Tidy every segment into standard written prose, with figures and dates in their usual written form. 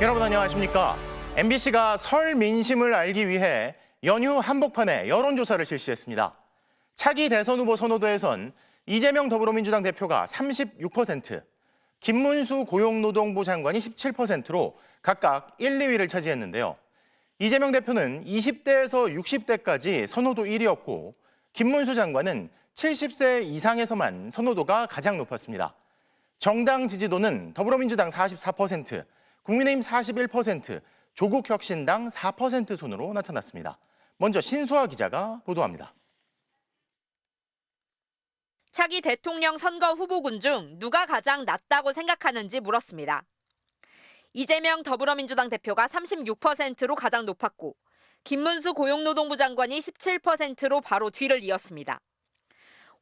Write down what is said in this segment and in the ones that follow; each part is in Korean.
여러분 안녕하십니까? MBC가 설 민심을 알기 위해 연휴 한복판에 여론조사를 실시했습니다. 차기 대선 후보 선호도에선 이재명 더불어민주당 대표가 36%, 김문수 고용노동부 장관이 17%로 각각 1, 2위를 차지했는데요. 이재명 대표는 20대에서 60대까지 선호도 1위였고 김문수 장관은 70세 이상에서만 선호도가 가장 높았습니다. 정당 지지도는 더불어민주당 44%, 국민의힘 41%, 조국혁신당 4% 순으로 나타났습니다. 먼저 신수아 기자가 보도합니다. 차기 대통령 선거 후보군 중 누가 가장 낫다고 생각하는지 물었습니다. 이재명 더불어민주당 대표가 36%로 가장 높았고 김문수 고용노동부 장관이 17%로 바로 뒤를 이었습니다.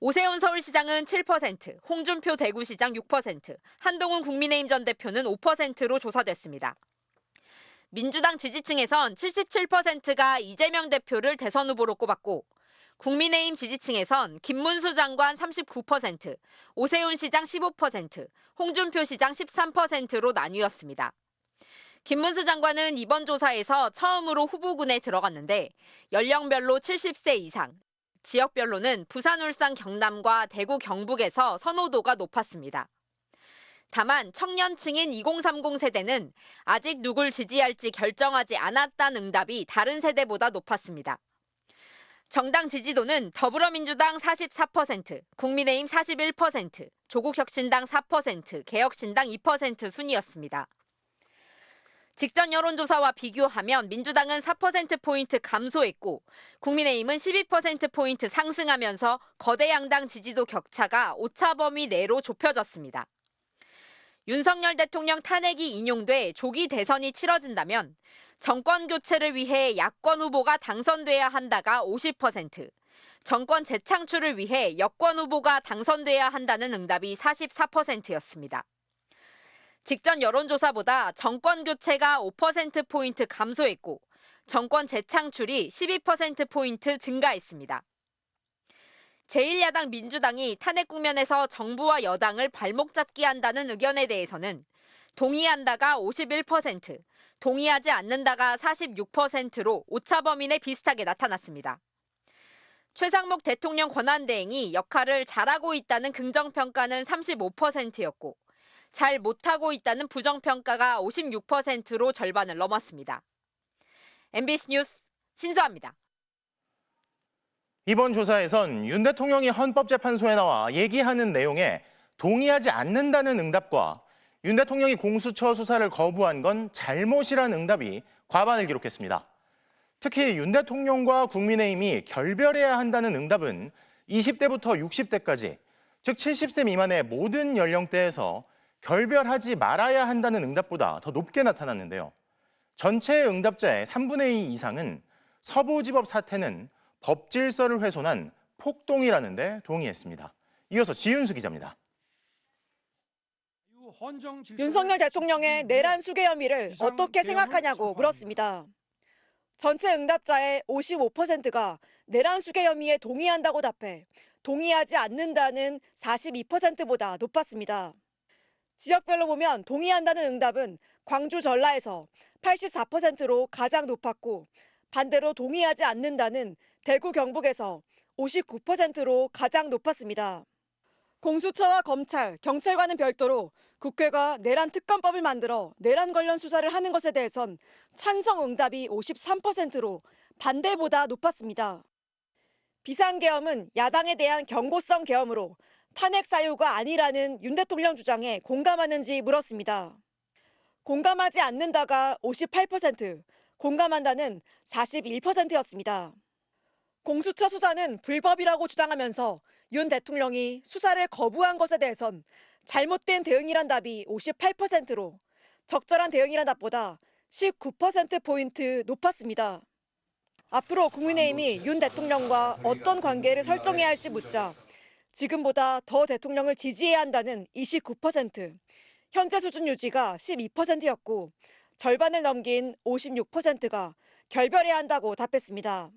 오세훈 서울시장은 7%, 홍준표 대구시장 6%, 한동훈 국민의힘 전 대표는 5%로 조사됐습니다. 민주당 지지층에선 77%가 이재명 대표를 대선 후보로 꼽았고 국민의힘 지지층에선 김문수 장관 39%, 오세훈 시장 15%, 홍준표 시장 13%로 나뉘었습니다. 김문수 장관은 이번 조사에서 처음으로 후보군에 들어갔는데 연령별로 70세 이상, 지역별로는 부산, 울산, 경남과 대구, 경북에서 선호도가 높았습니다. 다만 청년층인 2030 세대는 아직 누굴 지지할지 결정하지 않았다는 응답이 다른 세대보다 높았습니다. 정당 지지도는 더불어민주당 44%, 국민의힘 41%, 조국혁신당 4%, 개혁신당 2% 순이었습니다. 직전 여론조사와 비교하면 민주당은 4%포인트 감소했고 국민의힘은 12%포인트 상승하면서 거대 양당 지지도 격차가 오차 범위 내로 좁혀졌습니다. 윤석열 대통령 탄핵이 인용돼 조기 대선이 치러진다면 정권 교체를 위해 야권 후보가 당선돼야 한다가 50%, 정권 재창출을 위해 여권 후보가 당선돼야 한다는 응답이 44%였습니다. 직전 여론조사보다 정권 교체가 5%포인트 감소했고 정권 재창출이 12%포인트 증가했습니다. 제1야당 민주당이 탄핵 국면에서 정부와 여당을 발목 잡기 한다는 의견에 대해서는 동의한다가 51%, 동의하지 않는다가 46%로 오차 범위 내 비슷하게 나타났습니다. 최상목 대통령 권한대행이 역할을 잘하고 있다는 긍정평가는 35%였고 잘 못하고 있다는 부정평가가 56%로 절반을 넘었습니다. MBC 뉴스 신수아입니다. 이번 조사에선 윤 대통령이 헌법재판소에 나와 얘기하는 내용에 동의하지 않는다는 응답과 윤 대통령이 공수처 수사를 거부한 건 잘못이란 응답이 과반을 기록했습니다. 특히 윤 대통령과 국민의힘이 결별해야 한다는 응답은 20대부터 60대까지, 즉 70세 미만의 모든 연령대에서 결별하지 말아야 한다는 응답보다 더 높게 나타났는데요. 전체 응답자의 3분의 2 이상은 서부지법 사태는 법 질서를 훼손한 폭동이라는 데 동의했습니다. 이어서 지윤수 기자입니다. 윤석열 대통령의 내란 수괴 혐의를 어떻게 생각하냐고 물었습니다. 전체 응답자의 55%가 내란 수괴 혐의에 동의한다고 답해 동의하지 않는다는 42%보다 높았습니다. 지역별로 보면 동의한다는 응답은 광주 전라에서 84%로 가장 높았고 반대로 동의하지 않는다는 대구 경북에서 59%로 가장 높았습니다. 공수처와 검찰, 경찰과는 별도로 국회가 내란 특검법을 만들어 내란 관련 수사를 하는 것에 대해선 찬성 응답이 53%로 반대보다 높았습니다. 비상계엄은 야당에 대한 경고성 계엄으로 탄핵 사유가 아니라는 윤 대통령 주장에 공감하는지 물었습니다. 공감하지 않는다가 58%, 공감한다는 41%였습니다. 공수처 수사는 불법이라고 주장하면서 윤 대통령이 수사를 거부한 것에 대해선 잘못된 대응이란 답이 58%로 적절한 대응이란 답보다 19%포인트 높았습니다. 앞으로 국민의힘이 윤 대통령과 어떤 관계를 설정해야 할지 묻자 지금보다 더 대통령을 지지해야 한다는 29%, 현재 수준 유지가 12%였고 절반을 넘긴 56%가 결별해야 한다고 답했습니다.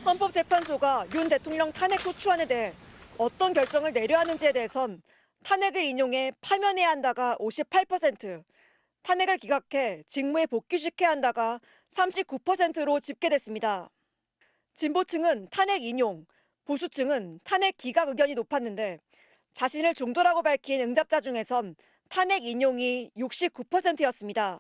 헌법재판소가 윤 대통령 탄핵 소추안에 대해 어떤 결정을 내려야 하는지에 대해선 탄핵을 인용해 파면해야 한다가 58%, 탄핵을 기각해 직무에 복귀시켜야 한다가 39%로 집계됐습니다. 진보층은 탄핵 인용, 보수층은 탄핵 기각 의견이 높았는데 자신을 중도라고 밝힌 응답자 중에선 탄핵 인용이 69%였습니다.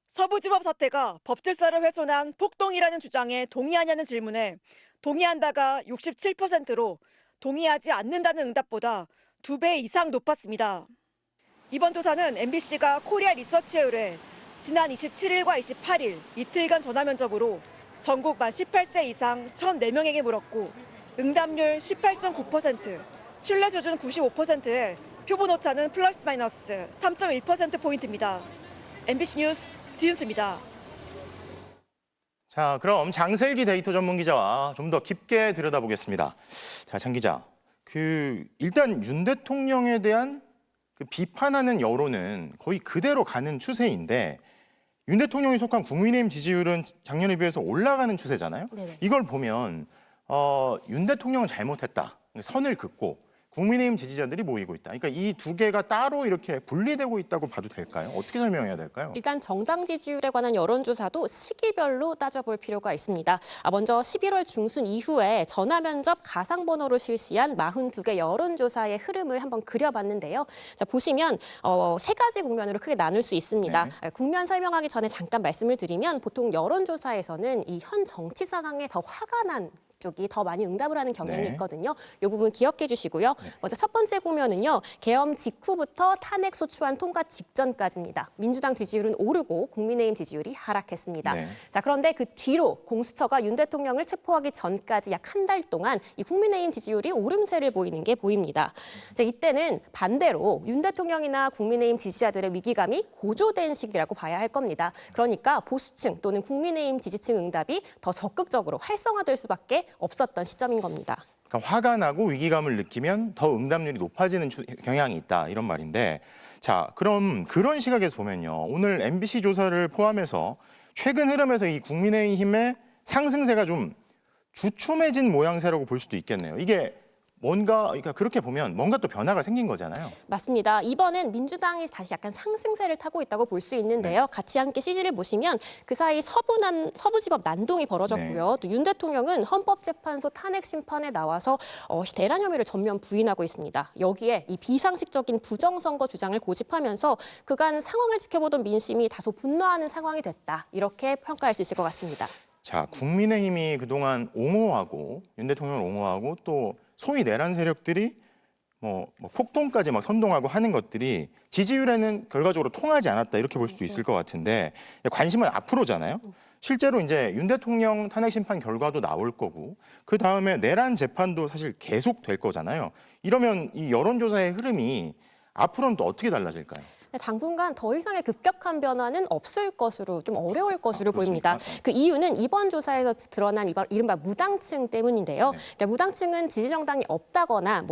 서부지법 사태가 법질서를 훼손한 폭동이라는 주장에 동의하냐는 질문에 동의한다가 67%로 동의하지 않는다는 응답보다 2배 이상 높았습니다. 이번 조사는 MBC가 코리아 리서치에 의뢰 지난 27일과 28일 이틀간 전화 면접으로 전국 만 18세 이상 1,004명에게 물었고 응답률 18.9%, 신뢰 수준 95%에 표본 오차는 플러스 마이너스 3.1%포인트입니다. MBC 뉴스 지은수입니다. 자, 그럼 장슬기 데이터 전문 기자와 좀 더 깊게 들여다보겠습니다. 자, 장 기자, 일단 윤 대통령에 대한 비판하는 여론은 거의 그대로 가는 추세인데 윤 대통령이 속한 국민의힘 지지율은 작년에 비해서 올라가는 추세잖아요. 네네. 이걸 보면 윤 대통령은 잘못했다, 선을 긋고 국민의힘 지지자들이 모이고 있다. 그러니까 이 두 개가 따로 이렇게 분리되고 있다고 봐도 될까요? 어떻게 설명해야 될까요? 일단 정당 지지율에 관한 여론조사도 시기별로 따져볼 필요가 있습니다. 먼저 11월 중순 이후에 전화 면접 가상 번호로 실시한 42개 여론조사의 흐름을 한번 그려봤는데요. 자, 보시면 세 가지 국면으로 크게 나눌 수 있습니다. 네. 국면 설명하기 전에 잠깐 말씀을 드리면 보통 여론조사에서는 이 현 정치 상황에 더 화가 난 쪽이 더 많이 응답을 하는 경향이 네. 있거든요. 이 부분 기억해 주시고요. 먼저 첫 번째 국면은요. 계엄 직후부터 탄핵 소추안 통과 직전까지입니다. 민주당 지지율은 오르고 국민의힘 지지율이 하락했습니다. 네. 자, 그런데 그 뒤로 공수처가 윤 대통령을 체포하기 전까지 약 한 달 동안 이 국민의힘 지지율이 오름세를 보이는 게 보입니다. 자, 이때는 반대로 윤 대통령이나 국민의힘 지지자들의 위기감이 고조된 시기라고 봐야 할 겁니다. 그러니까 보수층 또는 국민의힘 지지층 응답이 더 적극적으로 활성화될 수밖에 없었던 시점인 겁니다. 그러니까 화가 나고 위기감을 느끼면 더 응답률이 높아지는 경향이 있다, 이런 말인데, 자, 그럼 그런 시각에서 보면요, 오늘 MBC 조사를 포함해서 최근 흐름에서 이 국민의힘의 상승세가 좀 주춤해진 모양새라고 볼 수도 있겠네요. 이게 그러니까 그렇게 보면 뭔가 또 변화가 생긴 거잖아요. 맞습니다. 이번엔 민주당이 다시 약간 상승세를 타고 있다고 볼 수 있는데요. 네. 같이 함께 CG를 보시면 그 사이 서부지법 난동이 벌어졌고요. 네. 또 윤 대통령은 헌법재판소 탄핵 심판에 나와서 대란 혐의를 전면 부인하고 있습니다. 여기에 이 비상식적인 부정선거 주장을 고집하면서 그간 상황을 지켜보던 민심이 다소 분노하는 상황이 됐다. 이렇게 평가할 수 있을 것 같습니다. 자, 국민의힘이 그동안 옹호하고 윤 대통령을 옹호하고 또 소위 내란 세력들이 뭐 폭동까지 막 선동하고 하는 것들이 지지율에는 결과적으로 통하지 않았다, 이렇게 볼 수도 있을 것 같은데, 관심은 앞으로잖아요. 실제로 이제 윤 대통령 탄핵 심판 결과도 나올 거고 그 다음에 내란 재판도 사실 계속 될 거잖아요. 이러면 이 여론조사의 흐름이 앞으로는 또 어떻게 달라질까요? 당분간 더 이상의 급격한 변화는 없을 것으로, 좀 어려울 것으로 보입니다. 그렇습니까? 그 이유는 이번 조사에서 드러난 이른바 무당층 때문인데요. 네. 그러니까 무당층은 지지 정당이 없다거나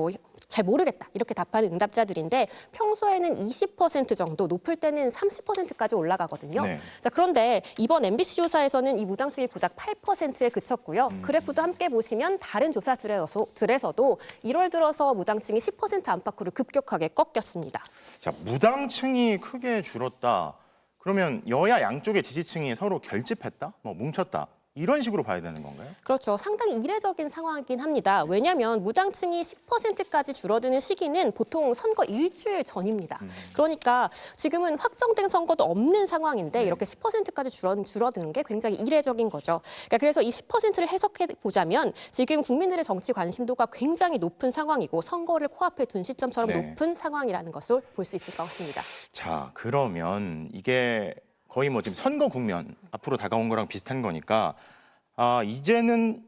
잘 모르겠다 이렇게 답하는 응답자들인데 평소에는 20% 정도, 높을 때는 30%까지 올라가거든요. 네. 자, 그런데 이번 MBC 조사에서는 이 무당층이 고작 8%에 그쳤고요. 그래프도 함께 보시면 다른 조사들에서도 1월 들어서 무당층이 10% 안팎으로 급격하게 꺾였습니다. 자, 무당층이 크게 줄었다. 그러면 여야 양쪽의 지지층이 서로 결집했다, 뭉쳤다, 이런 식으로 봐야 되는 건가요? 그렇죠. 상당히 이례적인 상황이긴 합니다. 왜냐하면 무당층이 10%까지 줄어드는 시기는 보통 선거 일주일 전입니다. 그러니까 지금은 확정된 선거도 없는 상황인데 이렇게 10%까지 줄어드는 게 굉장히 이례적인 거죠. 그러니까 그래서 이 10%를 해석해 보자면 지금 국민들의 정치 관심도가 굉장히 높은 상황이고 선거를 코앞에 둔 시점처럼 네. 높은 상황이라는 것을 볼 수 있을 것 같습니다. 자, 그러면 이게 거의 지금 선거 국면 앞으로 다가온 거랑 비슷한 거니까 이제는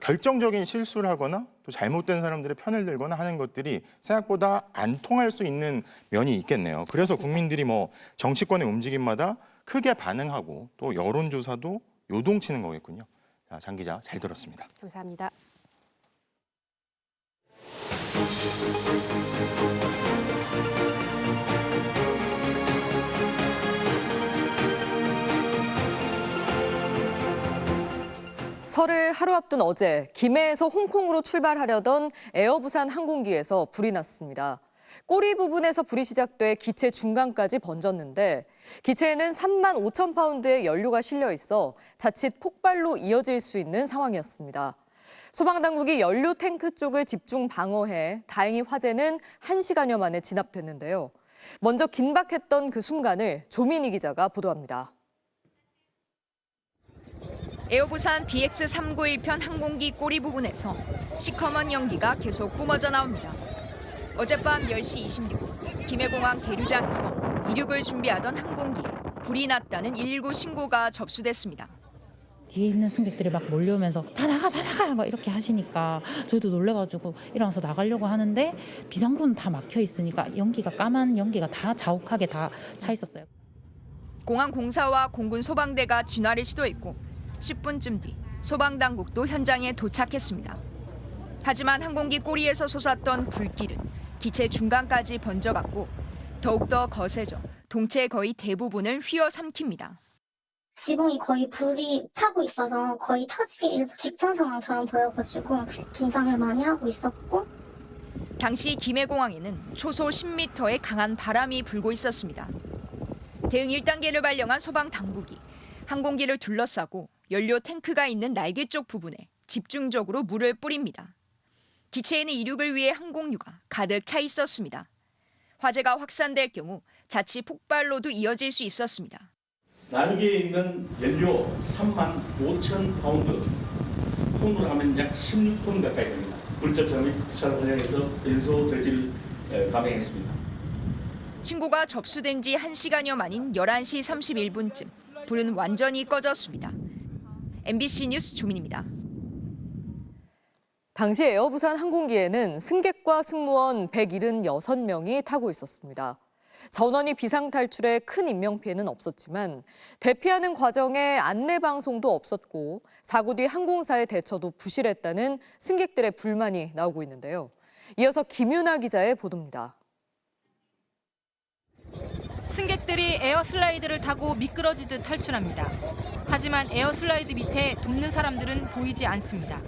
결정적인 실수를 하거나 또 잘못된 사람들의 편을 들거나 하는 것들이 생각보다 안 통할 수 있는 면이 있겠네요. 그래서 국민들이 정치권의 움직임마다 크게 반응하고 또 여론조사도 요동치는 거겠군요. 자, 장 기자, 잘 들었습니다. 감사합니다. 설을 하루 앞둔 어제 김해에서 홍콩으로 출발하려던 에어부산 항공기에서 불이 났습니다. 꼬리 부분에서 불이 시작돼 기체 중간까지 번졌는데 기체에는 3만 5천 파운드의 연료가 실려 있어 자칫 폭발로 이어질 수 있는 상황이었습니다. 소방당국이 연료 탱크 쪽을 집중 방어해 다행히 화재는 1시간여 만에 진압됐는데요. 먼저 긴박했던 그 순간을 조민희 기자가 보도합니다. 에어부산 BX391편 항공기 꼬리 부분에서 시커먼 연기가 계속 뿜어져 나옵니다. 어젯밤 10시 26분 김해공항 계류장에서 이륙을 준비하던 항공기에 불이 났다는 119 신고가 접수됐습니다. 뒤에 있는 승객들이 막 몰려오면서 다 나가 막 이렇게 하시니까 저희도 놀래가지고 일어나서 나가려고 하는데 비상구는 다 막혀 있으니까 까만 연기가 다 자욱하게 다 차 있었어요. 공항 공사와 공군 소방대가 진화를 시도했고 10분쯤 뒤 소방당국도 현장에 도착했습니다. 하지만 항공기 꼬리에서 솟았던 불길은 기체 중간까지 번져갔고 더욱더 거세져 동체 거의 대부분을 휘어삼킵니다. 지붕이 거의 불이 타고 있어서 거의 터지기 일부 직전 상황처럼 보여가지고 긴장을 많이 하고 있었고 당시 김해공항에는 초속 10m의 강한 바람이 불고 있었습니다. 대응 1단계를 발령한 소방당국이 항공기를 둘러싸고 연료 탱크가 있는 날개 쪽 부분에 집중적으로 물을 뿌립니다. 기체에는 이륙을 위해 항공유가 가득 차 있었습니다. 화재가 확산될 경우 자칫 폭발로도 이어질 수 있었습니다. 날개에 있는 연료 3만 5천 파운드, 톤으로 하면 약 16톤 가까이 됩니다. 불조차 및 투차를 활용해서 연소 저지를 감행했습니다. 신고가 접수된 지 1시간여 만인 11시 31분쯤 불은 완전히 꺼졌습니다. MBC 뉴스 조민입니다. 당시 에어부산 항공기에는 승객과 승무원 176명이 타고 있었습니다. 전원이 비상탈출에 큰 인명피해는 없었지만 대피하는 과정에 안내방송도 없었고 사고 뒤 항공사의 대처도 부실했다는 승객들의 불만이 나오고 있는데요. 이어서 김윤아 기자의 보도입니다. 승객들이 에어슬라이드를 타고 미끄러지듯 탈출합니다. 하지만 에어슬라이드 밑에 돕는 사람들은 보이지 않습니다.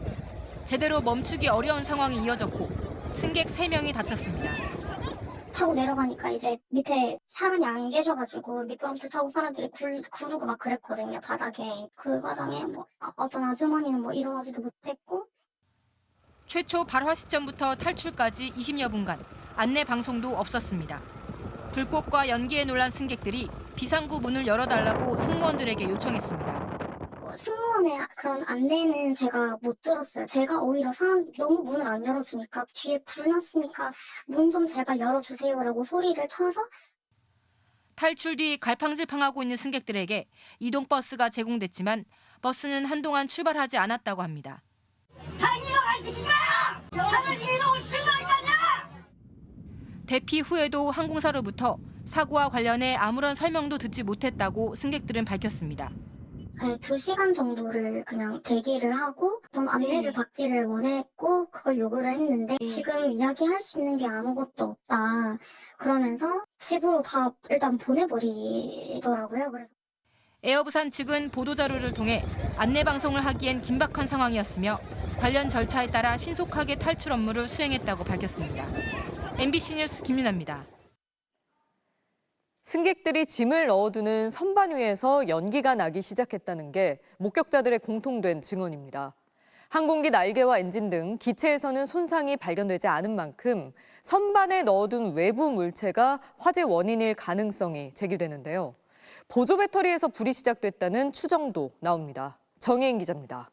제대로 멈추기 어려운 상황이 이어졌고 승객 3명이 다쳤습니다. 타고 내려가니까 이제 밑에 사람이 안 계셔가지고 미끄럼틀 타고 사람들이 구르고 막 그랬거든요, 바닥에. 그 과정에 어떤 아주머니는 일어나지도 못했고. 최초 발화 시점부터 탈출까지 20여 분간 안내 방송도 없었습니다. 불꽃과 연기에 놀란 승객들이 비상구 문을 열어달라고 승무원들에게 요청했습니다. 승무원의 그런 안내는 제가 못 들었어요. 제가 오히려 너무 문을 안 열어주니까 뒤에 불 났으니까 문 좀 제발 열어주세요라고 소리를 쳐서 탈출 뒤 갈팡질팡하고 있는 승객들에게 이동버스가 제공됐지만 버스는 한동안 출발하지 않았다고 합니다. 자기가 안 시킨 거야! 저는 이동을 시킨 거 아니야! 대피 후에도 항공사로부터 사고와 관련해 아무런 설명도 듣지 못했다고 승객들은 밝혔습니다. 2시간 정도를 그냥 대기를 하고 어떤 안내를 받기를 원했고 그걸 요구를 했는데 지금 이야기할 수 있는 게 아무것도 없다. 그러면서 집으로 다 일단 보내버리더라고요. 그래서 에어부산 측은 보도자료를 통해 안내 방송을 하기엔 긴박한 상황이었으며 관련 절차에 따라 신속하게 탈출 업무를 수행했다고 밝혔습니다. MBC 뉴스 김윤아입니다. 승객들이 짐을 넣어두는 선반 위에서 연기가 나기 시작했다는 게 목격자들의 공통된 증언입니다. 항공기 날개와 엔진 등 기체에서는 손상이 발견되지 않은 만큼 선반에 넣어둔 외부 물체가 화재 원인일 가능성이 제기되는데요. 보조 배터리에서 불이 시작됐다는 추정도 나옵니다. 정혜인 기자입니다.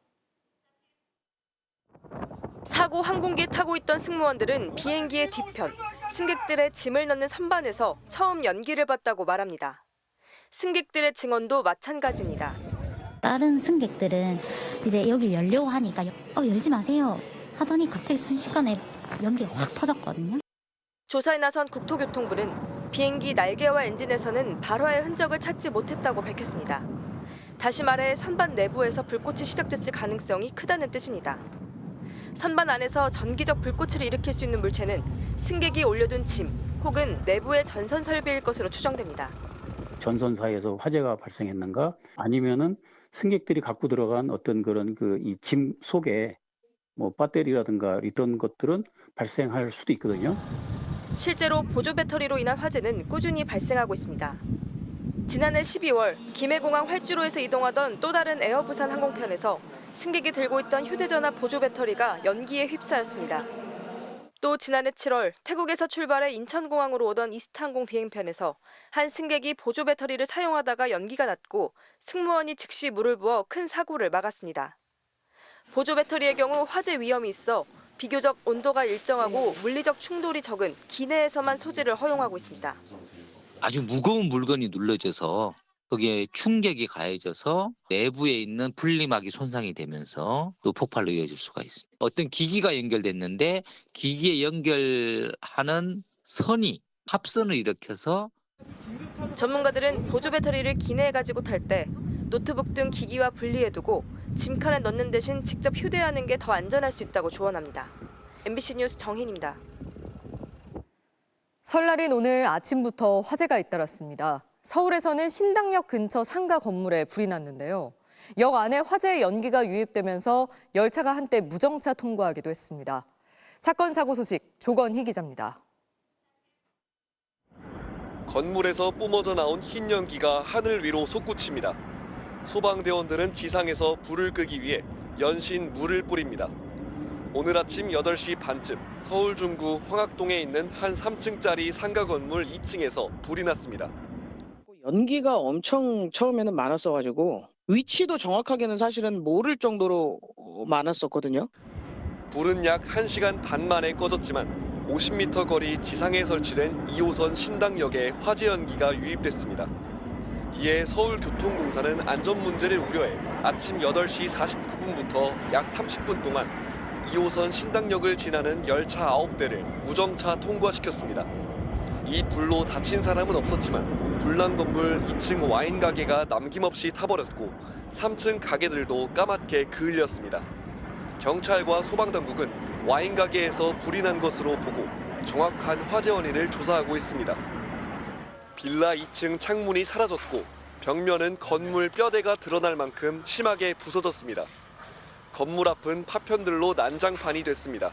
사고 항공기에 타고 있던 승무원들은 비행기의 뒤편, 승객들의 짐을 넣는 선반에서 처음 연기를 봤다고 말합니다. 승객들의 증언도 마찬가지입니다. 다른 승객들은 이제 여기 열려고 하니까 열지 마세요 하더니 갑자기 순식간에 연기가 확 터졌거든요. 조사에 나선 국토교통부는 비행기 날개와 엔진에서는 발화의 흔적을 찾지 못했다고 밝혔습니다. 다시 말해 선반 내부에서 불꽃이 시작됐을 가능성이 크다는 뜻입니다. 선반 안에서 전기적 불꽃을 일으킬 수 있는 물체는 승객이 올려둔 짐 혹은 내부의 전선 설비일 것으로 추정됩니다. 전선사에서 화재가 발생했는가 아니면은 승객들이 갖고 들어간 어떤 그런 이 짐 속에 배터리라든가 이런 것들은 발생할 수도 있거든요. 실제로 보조 배터리로 인한 화재는 꾸준히 발생하고 있습니다. 지난해 12월 김해공항 활주로에서 이동하던 또 다른 에어부산 항공편에서 승객이 들고 있던 휴대전화 보조 배터리가 연기에 휩싸였습니다. 또 지난해 7월 태국에서 출발해 인천공항으로 오던 이스타항공 비행편에서 한 승객이 보조 배터리를 사용하다가 연기가 났고 승무원이 즉시 물을 부어 큰 사고를 막았습니다. 보조 배터리의 경우 화재 위험이 있어 비교적 온도가 일정하고 물리적 충돌이 적은 기내에서만 소지를 허용하고 있습니다. 아주 무거운 물건이 눌러져서 거기에 충격이 가해져서 내부에 있는 분리막이 손상이 되면서 또 폭발로 이어질 수가 있습니다. 어떤 기기가 연결됐는데 기기에 연결하는 선이 합선을 일으켜서 전문가들은 보조 배터리를 기내에 가지고 탈 때 노트북 등 기기와 분리해두고 짐칸에 넣는 대신 직접 휴대하는 게 더 안전할 수 있다고 조언합니다. MBC 뉴스 정혜인입니다. 설날인 오늘 아침부터 화재가 잇따랐습니다. 서울에서는 신당역 근처 상가 건물에 불이 났는데요. 역 안에 화재의 연기가 유입되면서 열차가 한때 무정차 통과하기도 했습니다. 사건 사고 소식 조건희 기자입니다. 건물에서 뿜어져 나온 흰 연기가 하늘 위로 솟구칩니다. 소방대원들은 지상에서 불을 끄기 위해 연신 물을 뿌립니다. 오늘 아침 8시 반쯤 서울 중구 황학동에 있는 한 3층짜리 상가 건물 2층에서 불이 났습니다. 연기가 엄청 처음에는 많았어가지고 위치도 정확하게는 사실은 모를 정도로 많았었거든요. 불은 약 1시간 반 만에 꺼졌지만 50m 거리 지상에 설치된 2호선 신당역에 화재 연기가 유입됐습니다. 이에 서울교통공사는 안전 문제를 우려해 아침 8시 49분부터 약 30분 동안 2호선 신당역을 지나는 열차 9대를 무정차 통과시켰습니다. 이 불로 다친 사람은 없었지만 불난 건물 2층 와인 가게가 남김없이 타버렸고 3층 가게들도 까맣게 그을렸습니다. 경찰과 소방당국은 와인 가게에서 불이 난 것으로 보고 정확한 화재 원인을 조사하고 있습니다. 빌라 2층 창문이 사라졌고 벽면은 건물 뼈대가 드러날 만큼 심하게 부서졌습니다. 건물 앞은 파편들로 난장판이 됐습니다.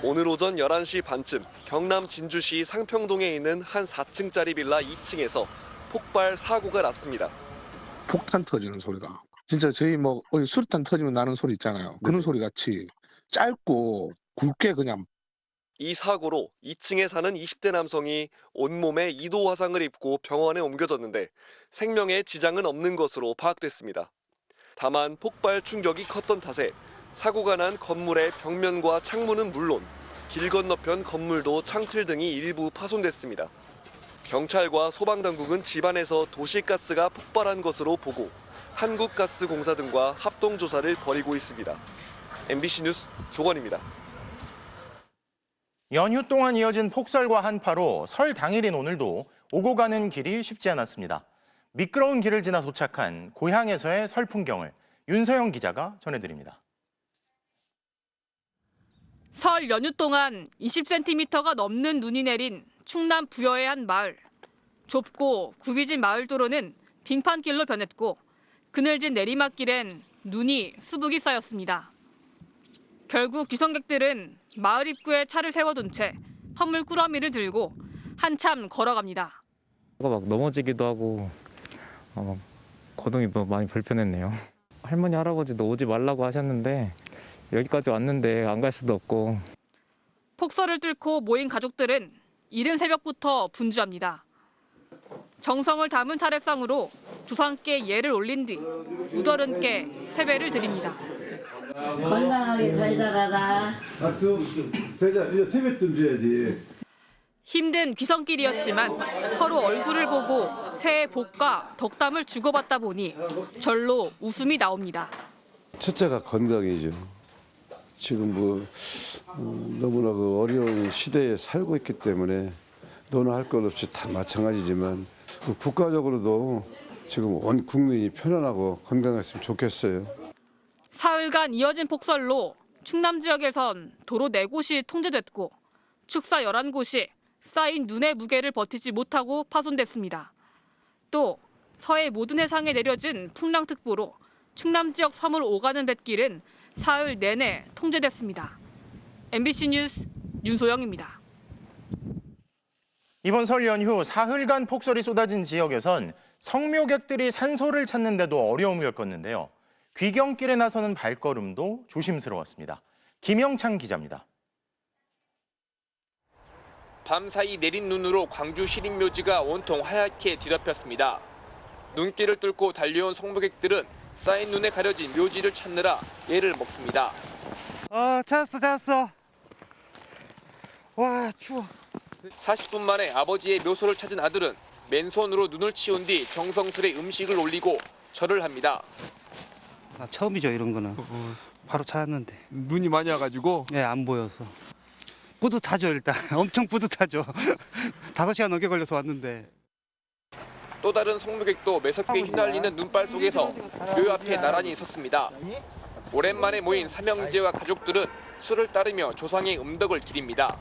오늘 오전 11시 반쯤 경남 진주시 상평동에 있는 한 4층짜리 빌라 2층에서 폭발 사고가 났습니다. 폭탄 터지는 소리가 진짜 저희 뭐 수류탄 터지면 나는 소리 있잖아요. 그런 소리 같이 짧고 굵게 그냥. 이 사고로 2층에 사는 20대 남성이 온몸에 2도 화상을 입고 병원에 옮겨졌는데 생명에 지장은 없는 것으로 파악됐습니다. 다만 폭발 충격이 컸던 탓에 사고가 난 건물의 벽면과 창문은 물론 길 건너편 건물도 창틀 등이 일부 파손됐습니다. 경찰과 소방당국은 집안에서 도시가스가 폭발한 것으로 보고 한국가스공사 등과 합동조사를 벌이고 있습니다. MBC 뉴스 조건입니다. 연휴 동안 이어진 폭설과 한파로 설 당일인 오늘도 오고 가는 길이 쉽지 않았습니다. 미끄러운 길을 지나 도착한 고향에서의 설 풍경을 윤서영 기자가 전해드립니다. 설 연휴 동안 20cm가 넘는 눈이 내린 충남 부여의 한 마을. 좁고 굽이진 마을 도로는 빙판길로 변했고 그늘진 내리막길엔 눈이 수북이 쌓였습니다. 결국 귀성객들은 마을 입구에 차를 세워둔 채 선물 꾸러미를 들고 한참 걸어갑니다. 막 넘어지기도 하고 막 거동이 많이 불편했네요. 할머니 할아버지도 오지 말라고 하셨는데 여기까지 왔는데 안 갈 수도 없고. 폭설을 뚫고 모인 가족들은 이른 새벽부터 분주합니다. 정성을 담은 차례상으로 조상께 예를 올린 뒤 우더른께 세배를 드립니다. 건강하게 잘 자라라. 이제 세뱃 좀 줘야지. 힘든 귀성길이었지만 서로 얼굴을 보고 새해 복과 덕담을 주고받다 보니 절로 웃음이 나옵니다. 첫째가 건강이죠. 지금 너무나 어려운 시대에 살고 있기 때문에 너는 할 것 없이 다 마찬가지지만 국가적으로도 지금 온 국민이 편안하고 건강했으면 좋겠어요. 사흘간 이어진 폭설로 충남 지역에선 도로 4곳이 통제됐고 축사 11곳이 쌓인 눈의 무게를 버티지 못하고 파손됐습니다. 또 서해 모든 해상에 내려진 풍랑특보로 충남 지역 섬을 오가는 뱃길은 사흘 내내 통제됐습니다. MBC 뉴스 윤소영입니다. 이번 설 연휴 사흘간 폭설이 쏟아진 지역에선 성묘객들이 산소를 찾는데도 어려움을 겪었는데요. 귀경길에 나서는 발걸음도 조심스러웠습니다. 김영창 기자입니다. 밤사이 내린 눈으로 광주 시립묘지가 온통 하얗게 뒤덮였습니다. 눈길을 뚫고 달려온 성묘객들은 쌓인 눈에 가려진 묘지를 찾느라 애를 먹습니다. 찾았어. 와, 추워. 40분 만에 아버지의 묘소를 찾은 아들은 맨손으로 눈을 치운 뒤 정성스레 음식을 올리고 절을 합니다. 처음이죠, 이런 거는. 바로 찾았는데. 눈이 많이 와가지고? 네, 안 보여서. 뿌듯하죠, 일단. 엄청 뿌듯하죠. 5시간 넘게 걸려서 왔는데. 또 다른 성묘객도 매섭게 휘날리는 눈발 속에서 묘 앞에 나란히 섰습니다. 오랜만에 모인 삼형제와 가족들은 술을 따르며 조상의 음덕을 기립니다.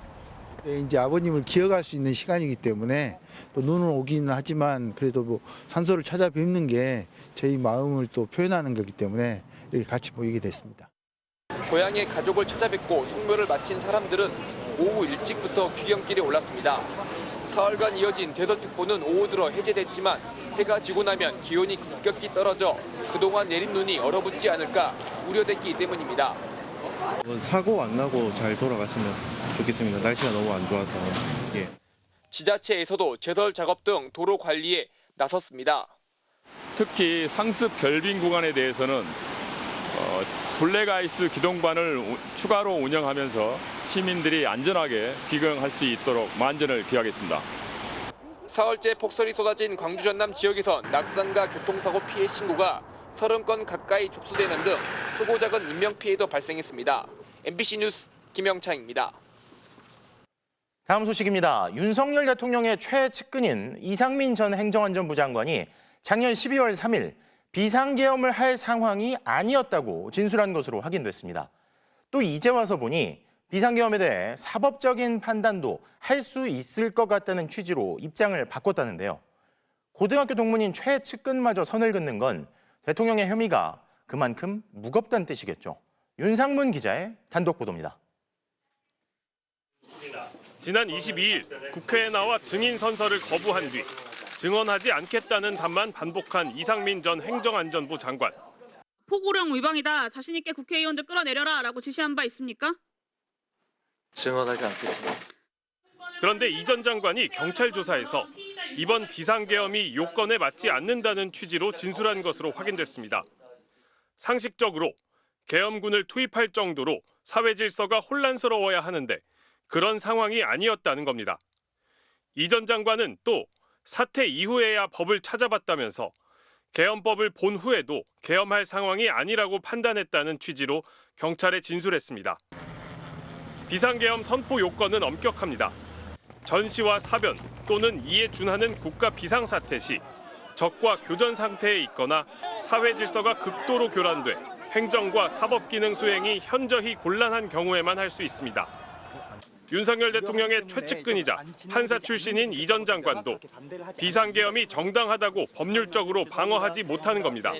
이제 아버님을 기억할 수 있는 시간이기 때문에 또 눈은 오기는 하지만 그래도 뭐 산소를 찾아 뵙는 게 저희 마음을 또 표현하는 거기 때문에 이렇게 같이 모이게 됐습니다. 고향의 가족을 찾아뵙고 성묘를 마친 사람들은 오후 일찍부터 귀경길에 올랐습니다. 사흘간 이어진 대설특보는 오후 들어 해제됐지만 해가 지고 나면 기온이 급격히 떨어져 그동안 내린 눈이 얼어붙지 않을까 우려됐기 때문입니다. 사고 안 나고 잘 돌아갔으면 좋겠습니다. 날씨가 너무 안 좋아서. 예. 지자체에서도 제설 작업 등 도로 관리에 나섰습니다. 특히 상습 결빙 구간에 대해서는 블랙아이스 기동반을 추가로 운영하면서 시민들이 안전하게 귀경할 수 있도록 만전을 기하겠습니다. 사흘째 폭설이 쏟아진 광주 전남 지역에선 낙산과 교통사고 피해 신고가 30건 가까이 접수되는 등 크고 작은 인명피해도 발생했습니다. MBC 뉴스 김영창입니다. 다음 소식입니다. 윤석열 대통령의 최측근인 이상민 전 행정안전부 장관이 작년 12월 3일 비상계엄을 할 상황이 아니었다고 진술한 것으로 확인됐습니다. 또 이제 와서 보니 비상계엄에 대해 사법적인 판단도 할 수 있을 것 같다는 취지로 입장을 바꿨다는데요. 고등학교 동문인 최측근마저 선을 긋는 건 대통령의 혐의가 그만큼 무겁다는 뜻이겠죠. 윤상문 기자의 단독 보도입니다. 지난 22일 국회에 나와 증인 선서를 거부한 뒤 증언하지 않겠다는 답만 반복한 이상민 전 행정안전부 장관. 포고령 위반이다. 자신 있게 국회의원들 끌어내려라 라고 지시한 바 있습니까? 증언하지 않겠습니다. 그런데 이 전 장관이 경찰 조사에서 이번 비상계엄이 요건에 맞지 않는다는 취지로 진술한 것으로 확인됐습니다. 상식적으로 계엄군을 투입할 정도로 사회 질서가 혼란스러워야 하는데 그런 상황이 아니었다는 겁니다. 이 전 장관은 또 사태 이후에야 법을 찾아봤다면서 계엄법을 본 후에도 계엄할 상황이 아니라고 판단했다는 취지로 경찰에 진술했습니다. 비상계엄 선포 요건은 엄격합니다. 전시와 사변 또는 이에 준하는 국가 비상사태 시 적과 교전 상태에 있거나 사회 질서가 극도로 교란돼 행정과 사법 기능 수행이 현저히 곤란한 경우에만 할 수 있습니다. 윤석열 대통령의 최측근이자 판사 출신인 이 전 장관도 비상계엄이 정당하다고 법률적으로 방어하지 못하는 겁니다.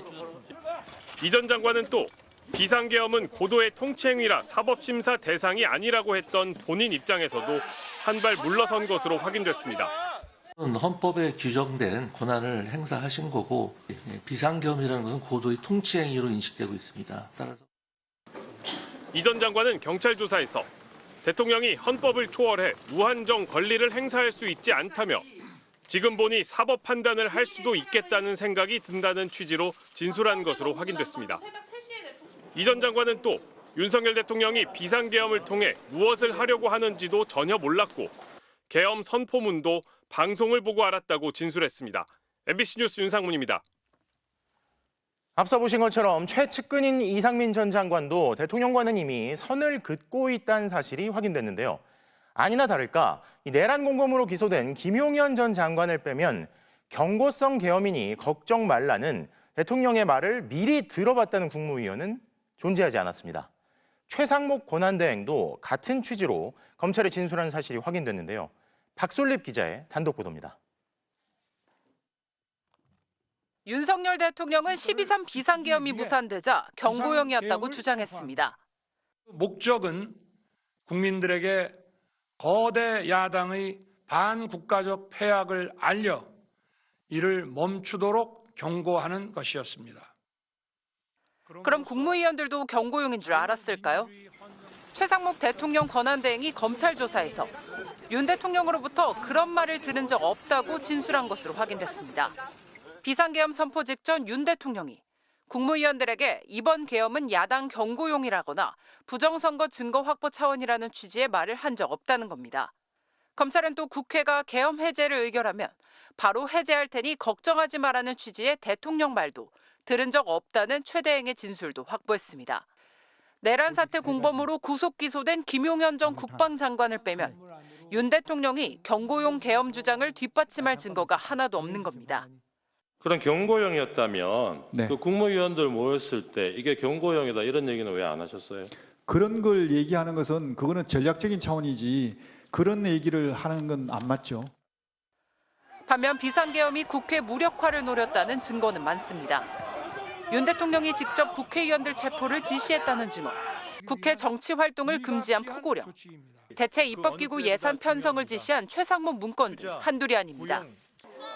이 전 장관은 또 비상계엄은 고도의 통치행위라 사법심사 대상이 아니라고 했던 본인 입장에서도 한 발 물러선 것으로 확인됐습니다. 헌법에 규정된 권한을 행사하신 거고 비상계엄이라는 것은 고도의 통치행위로 인식되고 있습니다. 따라서 이 전 장관은 경찰 조사에서 대통령이 헌법을 초월해 무한정 권리를 행사할 수 있지 않다며 지금 보니 사법 판단을 할 수도 있겠다는 생각이 든다는 취지로 진술한 것으로 확인됐습니다. 이 전 장관은 또 윤석열 대통령이 비상계엄을 통해 무엇을 하려고 하는지도 전혀 몰랐고 계엄 선포문도 방송을 보고 알았다고 진술했습니다. MBC 뉴스 윤상문입니다. 앞서 보신 것처럼 최측근인 이상민 전 장관도 대통령과는 이미 선을 긋고 있다는 사실이 확인됐는데요. 아니나 다를까 내란 공범으로 기소된 김용현 전 장관을 빼면 경고성 계엄이니 걱정 말라는 대통령의 말을 미리 들어봤다는 국무위원은 존재하지 않았습니다. 최상목 권한대행도 같은 취지로 검찰에 진술한 사실이 확인됐는데요. 박솔립 기자의 단독 보도입니다. 윤석열 대통령은 12.3 비상계엄이 무산되자 경고형이었다고 주장했습니다. 목적은 국민들에게 거대 야당의 반국가적 패악을 알려 이를 멈추도록 경고하는 것이었습니다. 그럼 국무위원들도 경고용인 줄 알았을까요? 최상목 대통령 권한대행이 검찰 조사에서 윤 대통령으로부터 그런 말을 들은 적 없다고 진술한 것으로 확인됐습니다. 비상계엄 선포 직전 윤 대통령이 국무위원들에게 이번 계엄은 야당 경고용이라거나 부정선거 증거 확보 차원이라는 취지의 말을 한 적 없다는 겁니다. 검찰은 또 국회가 계엄 해제를 의결하면 바로 해제할 테니 걱정하지 말라는 취지의 대통령 말도 들은 적 없다는 최 대행의 진술도 확보했습니다. 내란 사태 공범으로 구속 기소된 김용현 전 국방장관을 빼면 윤 대통령이 경고용 계엄 주장을 뒷받침할 증거가 하나도 없는 겁니다. 그런 경고용이었다면 그 국무위원들 모였을 때 이게 경고용이다 이런 얘기는 왜 안 하셨어요? 그런 걸 얘기하는 것은 그거는 전략적인 차원이지 그런 얘기를 하는 건 안 맞죠. 반면 비상계엄이 국회 무력화를 노렸다는 증거는 많습니다. 윤 대통령이 직접 국회의원들 체포를 지시했다는 증언, 국회 정치 활동을 금지한 포고령, 대체 입법기구 예산 편성을 지시한 최상목 문건 등 한둘이 아닙니다.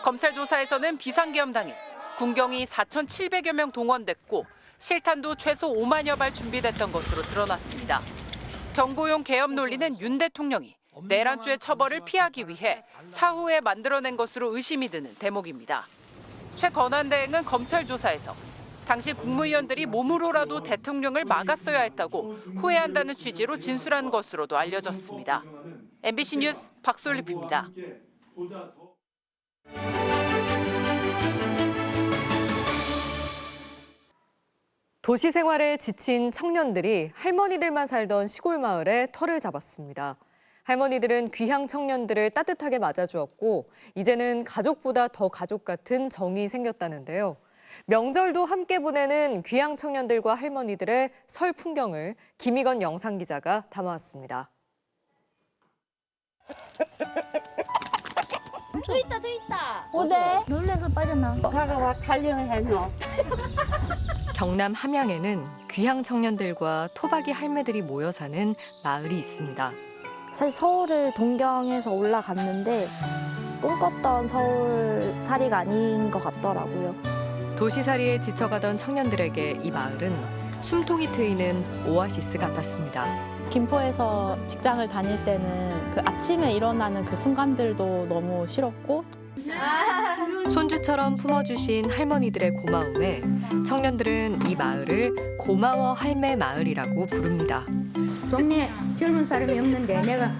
검찰 조사에서는 비상계엄 당일 군경이 4,700여 명 동원됐고 실탄도 최소 5만여 발 준비됐던 것으로 드러났습니다. 경고용 계엄 논리는 윤 대통령이 내란죄 처벌을 피하기 위해 사후에 만들어낸 것으로 의심이 드는 대목입니다. 최 권한대행은 검찰 조사에서 당시 국무위원들이 몸으로라도 대통령을 막았어야 했다고 후회한다는 취지로 진술한 것으로도 알려졌습니다. MBC 뉴스 박솔립입니다. 도시 생활에 지친 청년들이 할머니들만 살던 시골 마을에 터를 잡았습니다. 할머니들은 귀향 청년들을 따뜻하게 맞아주었고 이제는 가족보다 더 가족 같은 정이 생겼다는데요. 명절도 함께 보내는 귀향 청년들과 할머니들의 설 풍경을 김희건 영상기자가 담아왔습니다. 또 있다. 어디? 놀래서 빠졌나? 가가 탈령을 해서. 경남 함양에는 귀향 청년들과 토박이 할매들이 모여 사는 마을이 있습니다. 사실 서울을 동경해서 올라갔는데 꿈꿨던 서울살이가 아닌 것 같더라고요. 도시살이에 지쳐가던 청년들에게 이 마을은 숨통이 트이는 오아시스 같았습니다. 김포에서 직장을 다닐 때는 그 아침에 일어나는 그 순간들도 너무 싫었고 손주처럼 품어주신 할머니들의 고마움에 청년들은 이 마을을 고마워 할매 마을이라고 부릅니다. 동네 젊은 사람이 없는데 내가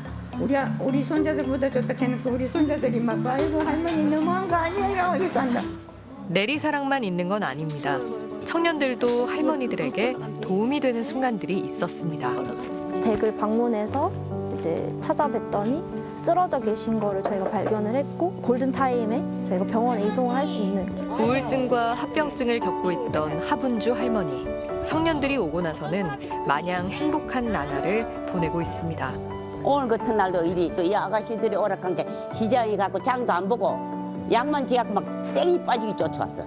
우리 손자들보다 좋다 해놓고 우리 손자들이 막 아이고 할머니 너무한 거 아니에요 이렇게 한다. 내리사랑만 있는 건 아닙니다. 청년들도 할머니들에게 도움이 되는 순간들이 있었습니다. 댁을 방문해서 이제 찾아뵀더니 쓰러져 계신 거를 저희가 발견을 했고 골든타임에 저희가 병원에 이송을 할 수 있는 우울증과 합병증을 겪고 있던 하분주 할머니. 청년들이 오고 나서는 마냥 행복한 나날을 보내고 있습니다. 오늘 같은 날도 이 아가씨들이 오락한 게 시장에 가고 장도 안 보고 약만 지갖고 막 땡이 빠지기 쫓아왔어.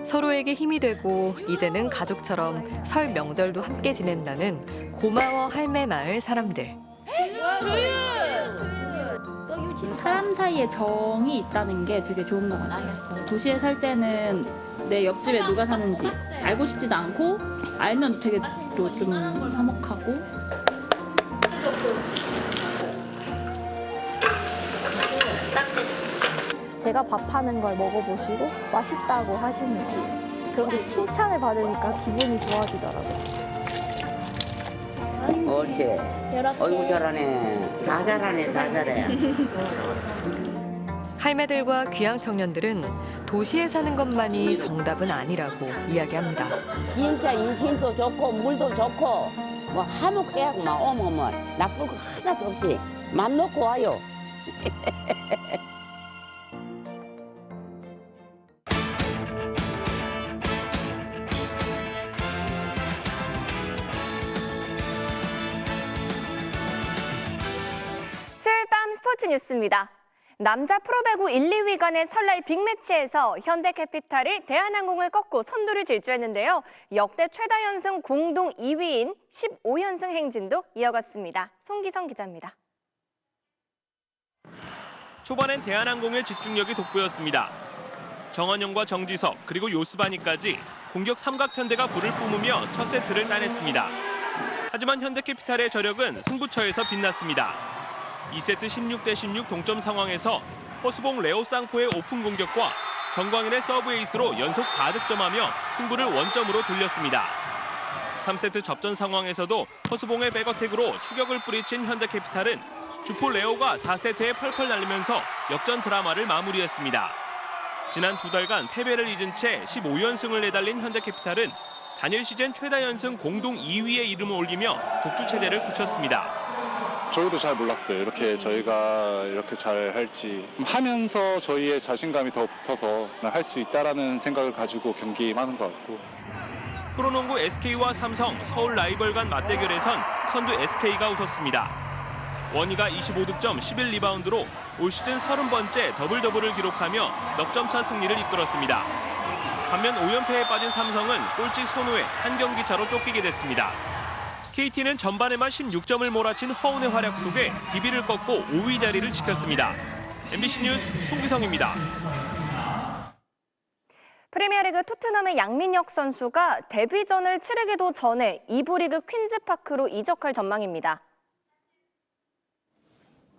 서로에게 힘이 되고 이제는 가족처럼 설 명절도 함께 지낸다는 고마워 할매 마을 사람들. 사람 사이에 정이 있다는 게 되게 좋은 것 같아요. 도시에 살 때는 내 옆집에 누가 사는지 알고 싶지도 않고 알면 되게 또 좀 서먹하고. 제가 밥하는 걸 먹어보시고 맛있다고 하시는 거예요. 그런 게 칭찬을 받으니까 기분이 좋아지더라고요. 옳지. 어이구 잘하네. 다 잘하네. 다 잘해. 할매들과 귀향 청년들은 도시에 사는 것만이 정답은 아니라고 이야기합니다. 진짜 인심도 좋고 물도 좋고 뭐 화목해하고 막 오면 나쁠 거 하나도 없이 맘 놓고 와요. 수요일 밤 스포츠 뉴스입니다. 남자 프로배구 1, 2위 간의 설날 빅매치에서 현대캐피탈이 대한항공을 꺾고 선두를 질주했는데요. 역대 최다 연승 공동 2위인 15연승 행진도 이어갔습니다. 송기성 기자입니다. 초반엔 대한항공의 집중력이 돋보였습니다. 정원영과 정지석 그리고 요스바니까지 공격 삼각편대가 불을 뿜으며 첫 세트를 따냈습니다. 하지만 현대캐피탈의 저력은 승부처에서 빛났습니다. 2세트 16대16 동점 상황에서 허수봉 레오 쌍포의 오픈 공격과 정광일의 서브 에이스로 연속 4득점하며 승부를 원점으로 돌렸습니다. 3세트 접전 상황에서도 허수봉의 백어택으로 추격을 뿌리친 현대캐피탈은 주포 레오가 4세트에 펄펄 날리면서 역전 드라마를 마무리했습니다. 지난 2달간 패배를 잊은 채 15연승을 내달린 현대캐피탈은 단일 시즌 최다 연승 공동 2위에 이름을 올리며 독주 체제를 굳혔습니다. 저희도 잘 몰랐어요. 이렇게 저희가 이렇게 잘 할지. 하면서 저희의 자신감이 더 붙어서 할 수 있다라는 생각을 가지고 경기하는 것 같고. 프로농구 SK와 삼성, 서울 라이벌 간 맞대결에선 선두 SK가 웃었습니다. 원희가 25득점 11리바운드로 올 시즌 30번째 더블더블을 기록하며 넉점차 승리를 이끌었습니다. 반면 5연패에 빠진 삼성은 꼴찌 손호에 한 경기 차로 쫓기게 됐습니다. KT는 전반에만 16점을 몰아친 허운의 활약 속에 DB를 꺾고 5위 자리를 지켰습니다. MBC 뉴스 송기성입니다. 프리미어리그 토트넘의 양민혁 선수가 데뷔전을 치르기도 전에 2부 리그 퀸즈파크로 이적할 전망입니다.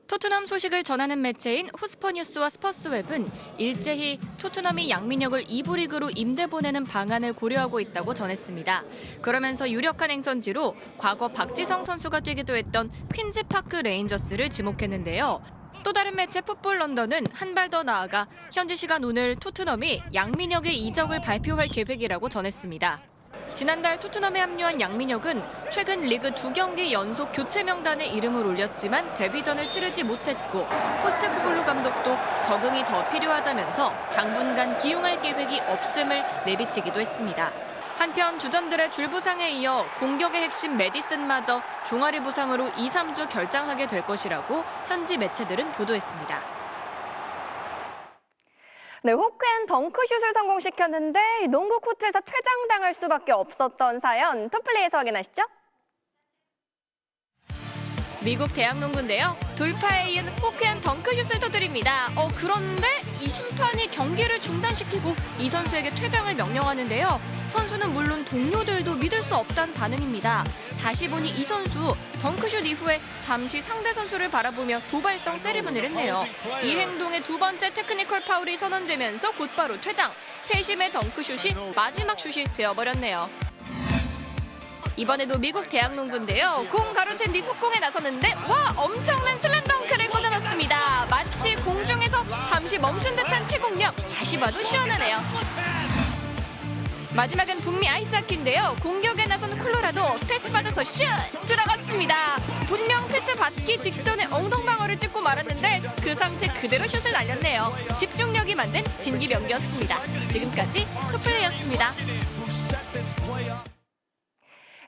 토트넘 소식을 전하는 매체인 후스퍼뉴스와 스퍼스웹은 일제히 토트넘이 양민혁을 2부 리그로 임대 보내는 방안을 고려하고 있다고 전했습니다. 그러면서 유력한 행선지로 과거 박지성 선수가 뛰기도 했던 퀸즈파크 레인저스를 지목했는데요. 또 다른 매체 풋볼 런던은 한 발 더 나아가 현지 시간 오늘 토트넘이 양민혁의 이적을 발표할 계획이라고 전했습니다. 지난달 토트넘에 합류한 양민혁은 최근 리그 2경기 연속 교체 명단에 이름을 올렸지만 데뷔전을 치르지 못했고 포스테코글루 감독도 적응이 더 필요하다면서 당분간 기용할 계획이 없음을 내비치기도 했습니다. 한편 주전들의 줄부상에 이어 공격의 핵심 메디슨마저 종아리 부상으로 2, 3주 결장하게 될 것이라고 현지 매체들은 보도했습니다. 네, 호크앤 덩크슛을 성공시켰는데 농구 코트에서 퇴장당할 수밖에 없었던 사연, 톱플레이에서 확인하시죠. 미국 대학농구인데요. 돌파에 이은 호크앤 덩크슛을 터뜨립니다. 그런데 이 심판이 경기를 중단시키고 이 선수에게 퇴장을 명령하는데요. 선수는 물론 동료들도 믿을 수 없다는 반응입니다. 다시 보니 이 선수 덩크슛 이후에 잠시 상대 선수를 바라보며 도발성 세리머니를 했네요. 이 행동에 두 번째 테크니컬 파울이 선언되면서 곧바로 퇴장. 회심의 덩크슛이 마지막 슛이 되어버렸네요. 이번에도 미국 대학농구인데요. 공 가로챈 뒤 속공에 나섰는데 엄청난 슬램덩크를 꽂아넣습니다. 마치 공중에서 잠시 멈춘 듯한 채공력. 다시 봐도 시원하네요. 마지막은 북미 아이스하키인데요. 공격에 나선 콜로라도 패스 받아서 슛! 들어갔습니다. 분명 패스 받기 직전에 엉덩방어를 찍고 말았는데 그 상태 그대로 슛을 날렸네요. 집중력이 만든 진기명기였습니다. 지금까지 톱플레이였습니다.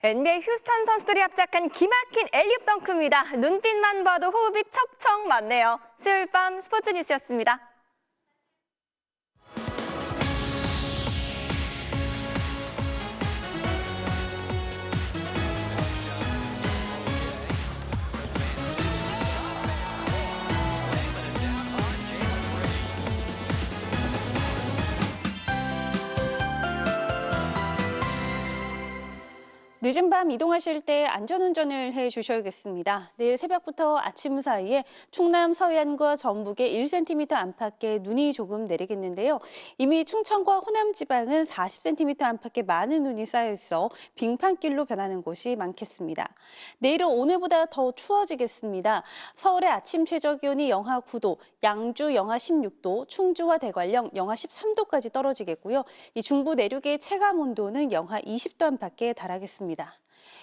NBA 휴스턴 선수들이 합작한 기막힌 엘리웁 덩크입니다. 눈빛만 봐도 호흡이 척척 맞네요. 수요일 밤 스포츠 뉴스였습니다. 늦은 밤 이동하실 때 안전운전을 해주셔야겠습니다. 내일 새벽부터 아침 사이에 충남 서해안과 전북에 1cm 안팎의 눈이 조금 내리겠는데요. 이미 충청과 호남 지방은 40cm 안팎의 많은 눈이 쌓여 있어 빙판길로 변하는 곳이 많겠습니다. 내일은 오늘보다 더 추워지겠습니다. 서울의 아침 최저기온이 영하 9도, 양주 영하 16도, 충주와 대관령 영하 13도까지 떨어지겠고요. 이 중부 내륙의 체감 온도는 영하 20도 안팎에 달하겠습니다.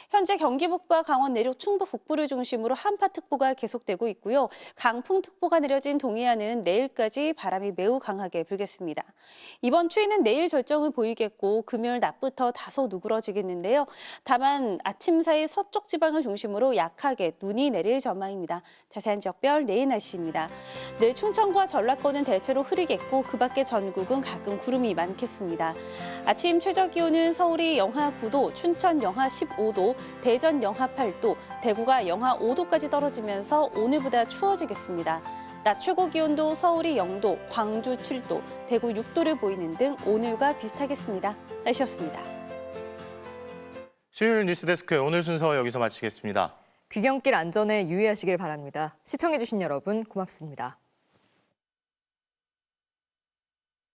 현재 경기 북부와 강원 내륙 충북 북부를 중심으로 한파특보가 계속되고 있고요. 강풍특보가 내려진 동해안은 내일까지 바람이 매우 강하게 불겠습니다. 이번 추위는 내일 절정을 보이겠고 금요일 낮부터 다소 누그러지겠는데요. 다만 아침 사이 서쪽 지방을 중심으로 약하게 눈이 내릴 전망입니다. 자세한 지역별 내일 날씨입니다. 내일 충청과 전라권은 대체로 흐리겠고 그 밖에 전국은 가끔 구름이 많겠습니다. 아침 최저기온은 서울이 영하 9도, 춘천 영하 15도, 대전 영하 8도, 대구가 영하 5도까지 떨어지면서 오늘보다 추워지겠습니다. 낮 최고 기온도 서울이 0도, 광주 7도, 대구 6도를 보이는 등 오늘과 비슷하겠습니다. 날씨였습니다. 수요일 뉴스데스크 오늘 순서 여기서 마치겠습니다. 귀경길 안전에 유의하시길 바랍니다. 시청해주신 여러분 고맙습니다.